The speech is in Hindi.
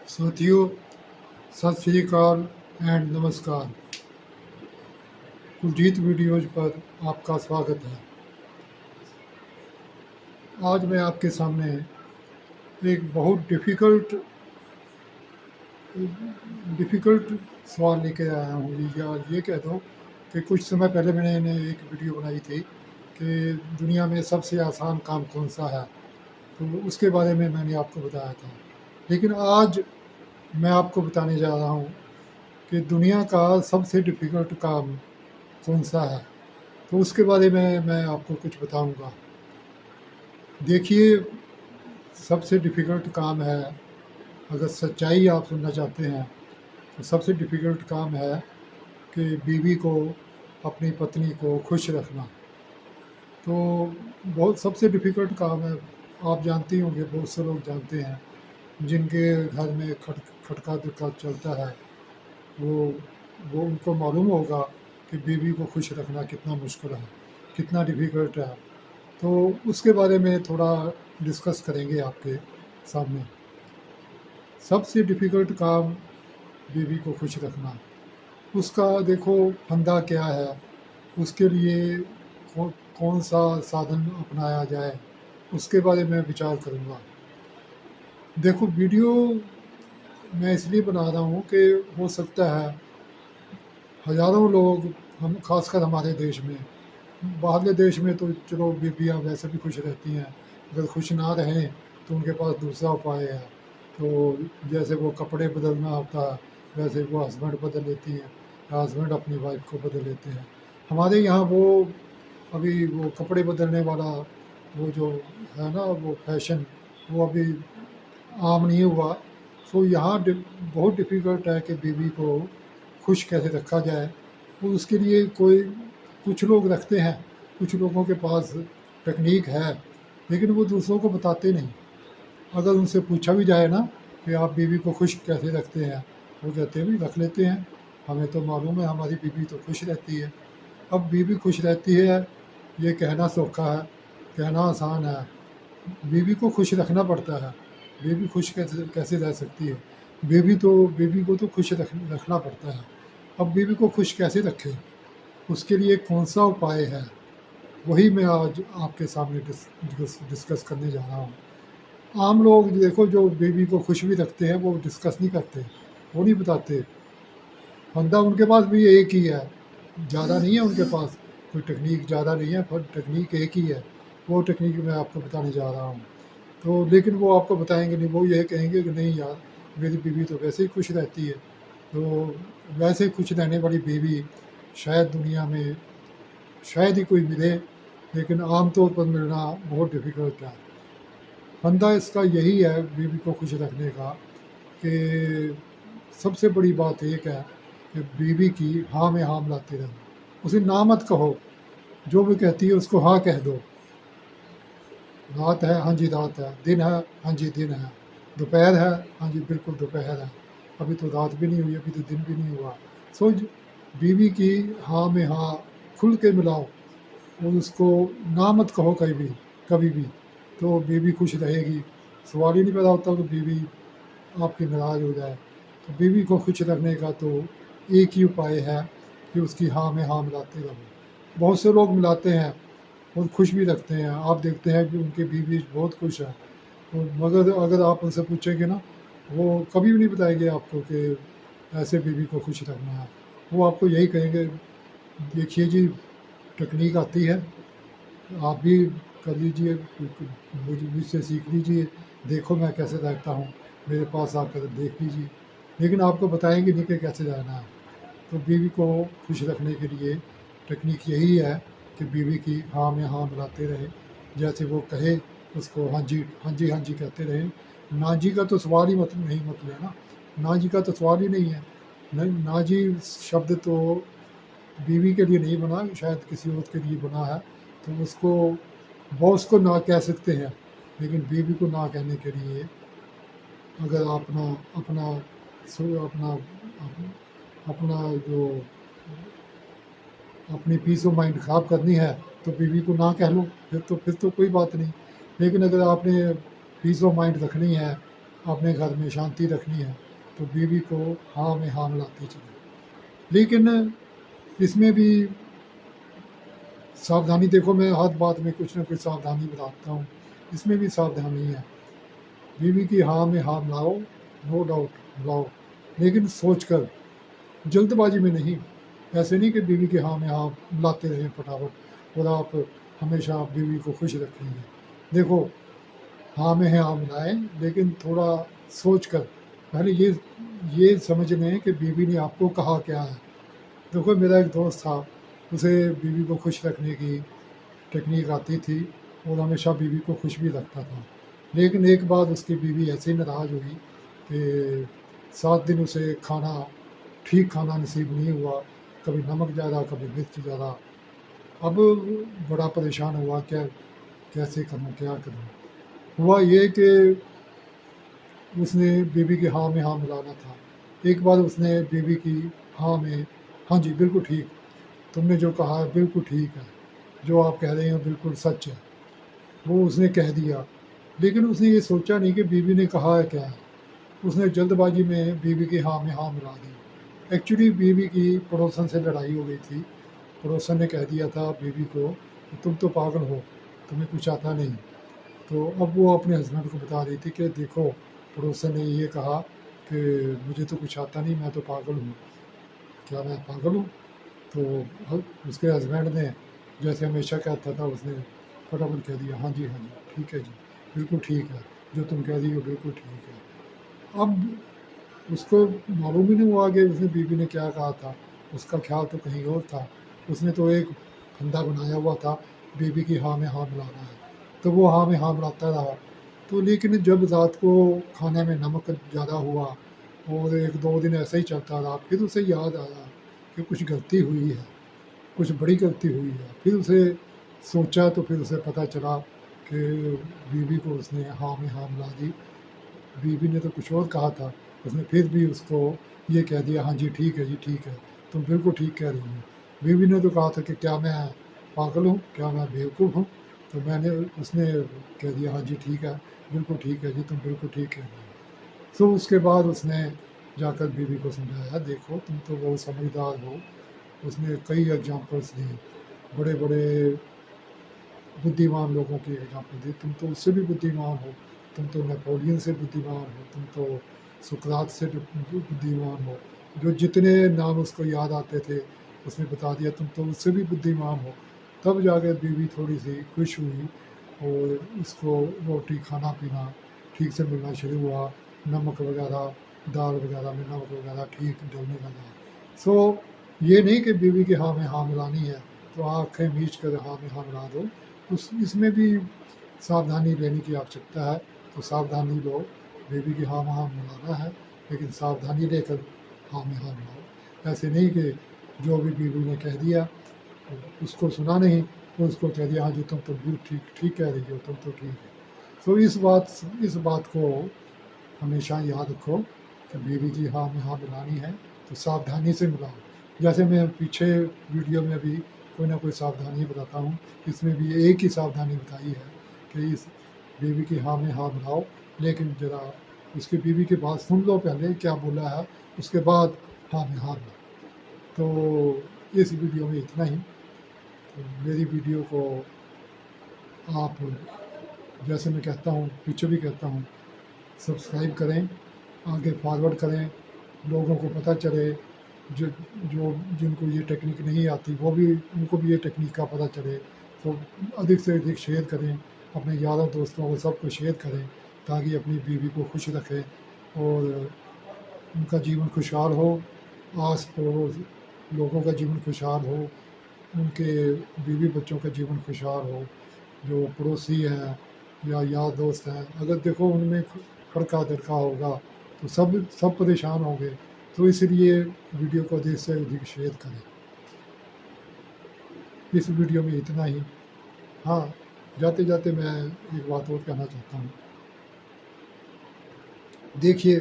साथियों, सत श्री अकाल एंड नमस्कार। कुलजीत वीडियोज़ पर आपका स्वागत है। आज मैं आपके सामने एक बहुत डिफ़िकल्ट सवाल लेके आया हूँ, या ये कह दो कि कुछ समय पहले मैंने एक वीडियो बनाई थी कि दुनिया में सबसे आसान काम कौन सा है, तो उसके बारे में मैंने आपको बताया था। लेकिन आज मैं आपको बताने जा रहा हूँ कि दुनिया का सबसे डिफ़िकल्ट काम कौन सा है, तो उसके बारे में मैं आपको कुछ बताऊंगा। देखिए, सबसे डिफ़िकल्ट काम है, अगर सच्चाई आप सुनना चाहते हैं तो सबसे डिफ़िकल्ट काम है कि बीवी को, अपनी पत्नी को खुश रखना। तो बहुत सबसे डिफ़िकल्ट काम है। आप जानती होंगे, बहुत से लोग जानते हैं जिनके घर में खटका दुखा चलता है, वो वो उनको मालूम होगा कि बीवी को खुश रखना कितना मुश्किल है, कितना डिफ़िकल्ट है। तो उसके बारे में थोड़ा डिस्कस करेंगे आपके सामने। सबसे डिफ़िकल्ट काम बीवी को खुश रखना, उसका देखो फंदा क्या है, उसके लिए कौन सा साधन अपनाया जाए, उसके बारे में विचार करूँगा। देखो, वीडियो मैं इसलिए बना रहा हूँ कि हो सकता है हज़ारों लोग, हम खासकर हमारे देश में, बाहरले देश में तो चलो बीवियाँ वैसे भी खुश रहती हैं, अगर खुश ना रहें तो उनके पास दूसरा उपाय है। तो जैसे वो कपड़े बदलना होता है, वैसे वो हस्बैंड बदल लेती हैं, या हस्बैंड अपनी वाइफ को बदल लेते हैं। हमारे यहाँ वो अभी वो कपड़े बदलने वाला वो जो है ना, वो फैशन, वो अभी आम नहीं हुआ। सो यहाँ बहुत डिफ़िकल्ट है कि बीवी को खुश कैसे रखा जाए। तो उसके लिए कोई कुछ लोग रखते हैं, कुछ लोगों के पास टेक्निक है, लेकिन वो दूसरों को बताते नहीं। अगर उनसे पूछा भी जाए ना कि आप बीवी को खुश कैसे रखते हैं, वो कहते हैं भी रख लेते हैं, हमें तो मालूम है, हमारी बीवी तो खुश रहती है। अब बीवी खुश रहती है, ये कहना सौखा है, कहना आसान है, बीवी को खुश रखना पड़ता है। बीवी खुश कैसे कैसे रह सकती है? बीवी को तो खुश रखना पड़ता है। अब बीवी को खुश कैसे रखें, उसके लिए कौन सा उपाय है, वही मैं आज आपके सामने डिस्कस करने जा रहा हूँ। आम लोग देखो, जो बीवी को खुश भी रखते हैं, वो डिस्कस नहीं करते, वो नहीं बताते। फंदा उनके पास भी एक ही है, ज़्यादा नहीं है उनके पास, कोई टेक्निक ज़्यादा नहीं है, पर टेक्निक एक ही है। वो टेक्निक मैं आपको बताने जा रहा हूँ। तो लेकिन वो आपको बताएंगे नहीं, वो ये कहेंगे कि नहीं यार, मेरी बीवी तो वैसे ही खुश रहती है। तो वैसे खुश रहने वाली बीवी शायद दुनिया में शायद ही कोई मिले, लेकिन आम तौर पर मिलना बहुत डिफ़िकल्ट है। फंदा इसका यही है बीवी को खुश रखने का, कि सबसे बड़ी बात एक है कि बीवी की हाँ में हाँ मिलाते रहो। उसे ना मत कहो, जो भी कहती है उसको हाँ कह दो। रात है, हाँ जी रात है, दिन है, हाँ जी दिन है, दोपहर है, हाँ जी बिल्कुल दोपहर है, अभी तो रात भी नहीं हुई, अभी तो दिन भी नहीं हुआ। सो बीवी की हाँ में हाँ खुल के मिलाओ, और उसको ना मत कहो कभी भी, तो बीवी खुश रहेगी। सवाल ही नहीं पैदा होता कि बीवी आपकी नाराज़ हो जाए। तो बीवी को खुश रखने का तो एक ही उपाय है कि उसकी हाँ में हाँ मिलाते रहो। बहुत से लोग मिलाते हैं और खुश भी रखते हैं, आप देखते हैं कि उनकी बीवी बहुत खुश है। तो मगर अगर आप उनसे पूछेंगे ना, वो कभी भी नहीं बताएंगे आपको कि ऐसे बीवी को खुश रखना है। वो आपको यही कहेंगे, देखिए जी, टेक्निक आती है, आप भी कर लीजिए, मुझसे सीख लीजिए, देखो मैं कैसे रहता हूँ, मेरे पास आकर देख लीजिए। लेकिन आपको बताएंगे नहीं कि कैसे रहना है। तो बीवी को खुश रखने के लिए टेक्निक यही है कि बीवी की हाँ में हाँ मिलाते रहें। जैसे वो कहे, उसको हाँ जी हाँ जी हाँ जी कहते रहें। ना जी का तो सवाल ही मत लेना, ना जी का तो सवाल ही नहीं है। ना जी शब्द तो बीवी के लिए नहीं बना, शायद किसी और के लिए बना है। तो उसको, बॉस को ना कह सकते हैं, लेकिन बीवी को ना कहने के लिए, अगर अपना अपना अपना अपना जो अपनी पीस ऑफ माइंड ख़राब करनी है तो बीवी को ना कह लो, फिर तो कोई बात नहीं। लेकिन अगर आपने पीस ऑफ माइंड रखनी है, अपने घर में शांति रखनी है तो बीवी को हाँ में हाँ मिलाते चले। लेकिन इसमें भी सावधानी, देखो मैं हर बात में कुछ ना कुछ सावधानी बताता हूँ, इसमें भी सावधानी है। बीवी की हाँ में हाँ मिलाओ, नो डाउट मिलाओ, लेकिन सोच कर, जल्दबाजी में नहीं। ऐसे नहीं कि बीवी के हाँ में हाँ मिलाते रहें फटाफट और आप हमेशा बीवी को खुश रखेंगे। देखो, हाँ में हाँ मिलाएं, लेकिन थोड़ा सोच कर पहले ये समझ लें कि बीवी ने आपको कहा क्या है। देखो, मेरा एक दोस्त था, उसे बीवी को खुश रखने की टेक्निक आती थी और हमेशा बीवी को खुश भी रखता था। लेकिन एक बार उसकी बीवी ऐसे ही नाराज़ हुई कि 7 दिन उसे ठीक खाना नसीब नहीं हुआ, कभी नमक ज़्यादा, कभी मिर्च ज़्यादा। अब बड़ा परेशान हुआ, कैसे करूँ, क्या करूँ? हुआ ये कि उसने बीवी की हाँ में हाँ मिलाना था। एक बार उसने बीवी की हाँ में, हाँ जी, बिल्कुल ठीक, तुमने जो कहा है बिल्कुल ठीक है, जो आप कह रहे हैं बिल्कुल सच है, वो उसने कह दिया। लेकिन उसने ये सोचा नहीं कि बीवी ने कहा है क्या है। उसने जल्दबाजी में बीवी की हाँ में हाँ मिला दी। एक्चुअली बीवी की पड़ोसन से लड़ाई हो गई थी। पड़ोसन ने कह दिया था बीवी को कि तुम तो पागल हो, तुम्हें कुछ आता नहीं। तो अब वो अपने हस्बैंड को बता रही थी कि देखो, पड़ोसन ने ये कहा कि मुझे तो कुछ आता नहीं, मैं तो पागल हूँ। क्या मैं पागल हूँ? तो उसके हस्बैंड ने, जैसे हमेशा कहता था, उसने फटाफट कह दिया, हाँ जी हाँ जी, ठीक है जी, बिल्कुल ठीक है, जो तुम कह रही हो बिल्कुल ठीक है। अब उसको मालूम ही नहीं हुआ कि उसने बीवी ने क्या कहा था। उसका ख्याल तो कहीं और था। उसने तो एक फंदा बनाया हुआ था, बीवी की हाँ में हाँ मिलाना है, तो वो हाँ में हाँ मिलाता रहा। तो लेकिन जब रात को खाने में नमक ज़्यादा हुआ और 1-2 दिन ऐसे ही चलता रहा, फिर उसे याद आया कि कुछ गलती हुई है, कुछ बड़ी गलती हुई है। फिर उसे सोचा, तो फिर उसे पता चला कि बीवी को उसने हाँ में हाँ मिला दी। बीवी ने तो कुछ और कहा था, उसने फिर भी उसको ये कह दिया, हाँ जी ठीक है जी ठीक है, तुम बिल्कुल ठीक कह रही हो। बीवी ने तो कहा था कि क्या मैं पागल हूँ, क्या मैं बेवकूफ़ हूँ? तो उसने कह दिया, हाँ जी ठीक है, बिल्कुल ठीक है जी, तुम बिल्कुल ठीक कह रही हो। तो उसके बाद उसने जाकर बीवी को समझाया, देखो तुम तो बहुत समझदार हो। उसने कई एग्जांपल्स दी, बड़े बड़े बुद्धिमान लोगों की एग्जाम्पल दी, तुम तो उससे भी बुद्धिमान हो, तुम तो नेपोलियन से बुद्धिमान हो, तुम तो सुकरात से बुद्धिमान हो। जो जितने नाम उसको याद आते थे उसने बता दिया, तुम तो उससे भी बुद्धिमान हो। तब जाकर बीवी थोड़ी सी खुश हुई और उसको रोटी खाना पीना ठीक से मिलना शुरू हुआ, नमक वगैरह, दाल वगैरह में नमक वगैरह ठीक डलने लगा। सो ये नहीं कि बीवी के हाँ में हाँ मिलानी है तो आँखें मीच कर हाँ में हाँ मिला दो। इसमें भी सावधानी लेने की आवश्यकता है, तो सावधानी लो। बेबी की हाँ में हाँ मिलाना है, लेकिन सावधानी लेकर हाँ में हाँ मिलाओ। ऐसे नहीं कि जो भी बीवी ने कह दिया उसको सुना नहीं, तो उसको कह दिया, हाँ जी तुम तो बिल्कुल ठीक ठीक कह रही हो, तुम तो ठीक है। तो इस बात को हमेशा याद रखो कि बीवी की हाँ में हाँ मिलानी है तो सावधानी से मिलाओ। जैसे मैं पीछे वीडियो में भी कोई ना कोई सावधानी बताता हूँ, इसमें भी एक ही सावधानी बताई है कि इस बीवी की हाँ में हाँ मिलाओ, लेकिन ज़रा उसकी बीवी की बात सुन लो, पहले क्या बोला है, उसके बाद हाँ में हाँ मिलाओ। तो इस वीडियो में इतना ही। तो मेरी वीडियो को आप, जैसे मैं कहता हूँ, पीछे भी कहता हूँ, सब्सक्राइब करें, आगे फॉरवर्ड करें, लोगों को पता चले। जो जो जिनको ये टेक्निक नहीं आती, वो भी, उनको भी ये टेक्निक का पता चले। तो अधिक से अधिक शेयर करें, अपने यारों दोस्तों को सबको शेयर करें, ताकि अपनी बीवी को खुश रखें और उनका जीवन खुशहाल हो, आस पड़ोस लोगों का जीवन खुशहाल हो, उनके बीवी बच्चों का जीवन खुशहाल हो। जो पड़ोसी हैं या यार दोस्त हैं, अगर देखो उनमें खड़का दड़का होगा तो सब परेशान होंगे। तो इसलिए वीडियो को अधिक से अधिक शेयर करें। इस वीडियो में इतना ही। हाँ, जाते जाते मैं एक बात और कहना चाहता हूँ। देखिए,